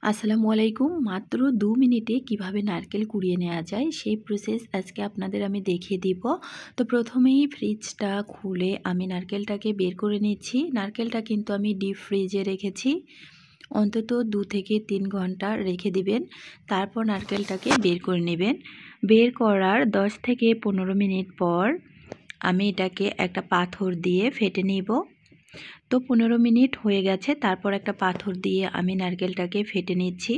আসসালামু আলাইকুম। মাত্র ২ মিনিটে কিভাবে নারকেল কুড়িয়ে নেওয়া যায় সেই প্রসেস আজকে আপনাদের আমি দেখিয়ে দিব। তো প্রথমেই ফ্রিজটা খুলে আমি নারকেলটাকে বের করে নিচ্ছি। নারকেলটা কিন্তু আমি ডিপ ফ্রিজে রেখেছি। অন্তত ২ থেকে ৩ ঘন্টা রেখে দিবেন। তারপর নারকেলটাকে বের করে নেবেন। বের করার ১০ থেকে ১৫ মিনিট পর আমি এটাকে একটা পাথর দিয়ে ফেটে নিব। তো ১৫ মিনিট হয়ে গেছে। তারপর একটা পাথর দিয়ে আমি নারকেলটাকে ফেটে নিচ্ছি।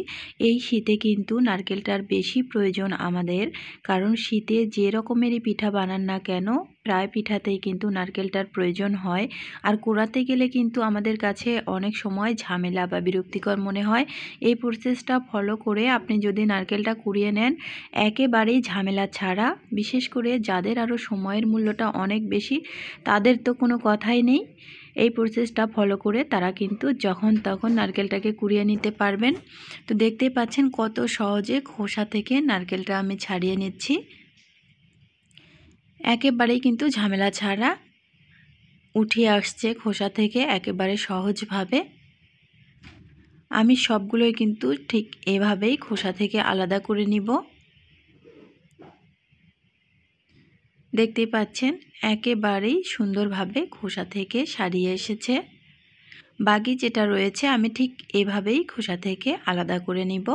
এই শীতে কিন্তু নারকেলটার বেশি প্রয়োজন আমাদের, কারণ শীতে যে রকমেরই পিঠা বানান না কেন প্রায় পিঠাতেই কিন্তু নারকেলটার প্রয়োজন হয়। আর কুড়াতে গেলে কিন্তু আমাদের কাছে অনেক সময় ঝামেলা বা বিরক্তিকর মনে হয়। এই প্রসেসটা ফলো করে আপনি যদি নারকেলটা কুড়িয়ে নেন একেবারেই ঝামেলা ছাড়া, বিশেষ করে যাদের আরও সময়ের মূল্যটা অনেক বেশি তাদের তো কোনো কথাই নেই। এই প্রসেসটা ফলো করে তারা কিন্তু যখন তখন নারকেলটাকে কুড়িয়ে নিতে পারবেন। তো দেখতেই পাচ্ছেন কত সহজে খোসা থেকে নারকেলটা আমি ছাড়িয়ে নিচ্ছি। একেবারেই কিন্তু ঝামেলা ছাড়া উঠিয়ে আসছে খোসা থেকে একেবারে সহজভাবে। আমি সবগুলোই কিন্তু ঠিক এভাবেই খোসা থেকে আলাদা করে নিব। দেখতেই পাচ্ছেন একেবারেই সুন্দরভাবে খোসা থেকে ছাড়িয়ে এসেছে। বাকি যেটা রয়েছে আমি ঠিক এভাবেই খোসা থেকে আলাদা করে নিব।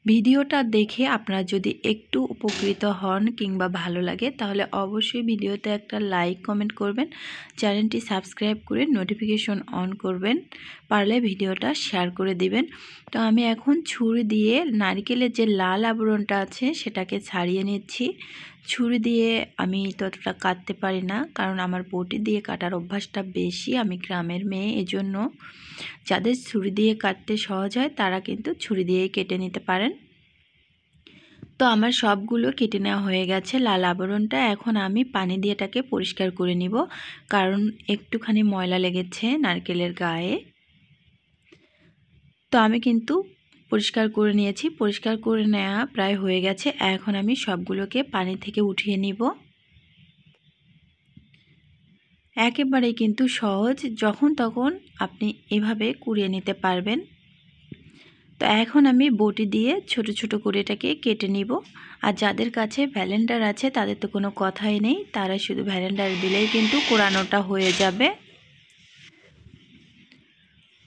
ভিডিওটা দেখে আপনারা যদি একটু উপকৃত হন কিংবা ভালো লাগে তাহলে অবশ্যই ভিডিওতে একটা লাইক কমেন্ট করবেন, চ্যানেলটি সাবস্ক্রাইব করে নোটিফিকেশন অন করবেন, পারলে ভিডিওটা শেয়ার করে দিবেন। তো আমি এখন ছুরি দিয়ে নারকেলের যে লাল আবরণটা আছে সেটাকে ছাড়িয়ে নিচ্ছি। ছুরি দিয়ে আমি ততটা কাটতে পারি না, কারণ আমার বটি দিয়ে কাটার অভ্যাসটা বেশি। আমি গ্রামের মেয়ে, এজন্য যাদের ছুরি দিয়ে কাটতে সহজ হয় তারা কিন্তু ছুরি দিয়েই কেটে নিতে পারেন। তো আমার সবগুলো কেটে নেওয়া হয়ে গেছে লাল আবরণটা। এখন আমি পানি দিয়ে এটাকে পরিষ্কার করে নিব, কারণ একটুখানি ময়লা লেগেছে নারকেলের গায়ে। তো আমি কিন্তু পরিষ্কার করে নিয়েছি। পরিষ্কার করে নেওয়া প্রায় হয়ে গেছে। এখন আমি সবগুলোকে পানি থেকে উঠিয়ে নিব। একেবারেই কিন্তু সহজ, যখন তখন আপনি এভাবে কুড়িয়ে নিতে পারবেন। তো এখন আমি বটি দিয়ে ছোট ছোট করে এটাকে কেটে নিব। আর যাদের কাছে ভ্যালেন্ডার আছে তাদের তো কোনো কথাই নেই, তারা শুধু ভ্যালেন্ডার দিলেই কিন্তু কোরানোটা হয়ে যাবে।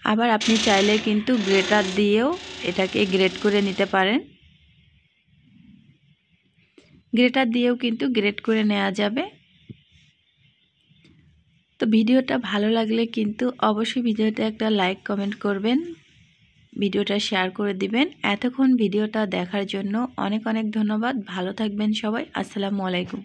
আবার আপনি চাইলে কিন্তু গ্রেটার দিয়েও এটাকে গ্রেট করে নিতে পারেন। গ্রেটার দিয়েও কিন্তু গ্রেট করে নেওয়া যাবে। তো ভিডিওটা ভালো লাগলে কিন্তু অবশ্যই ভিডিওতে একটা লাইক কমেন্ট করবেন, ভিডিওটা শেয়ার করে দিবেন। এতক্ষণ ভিডিওটা দেখার জন্য অনেক অনেক ধন্যবাদ। ভালো থাকবেন সবাই। আসসালামু আলাইকুম।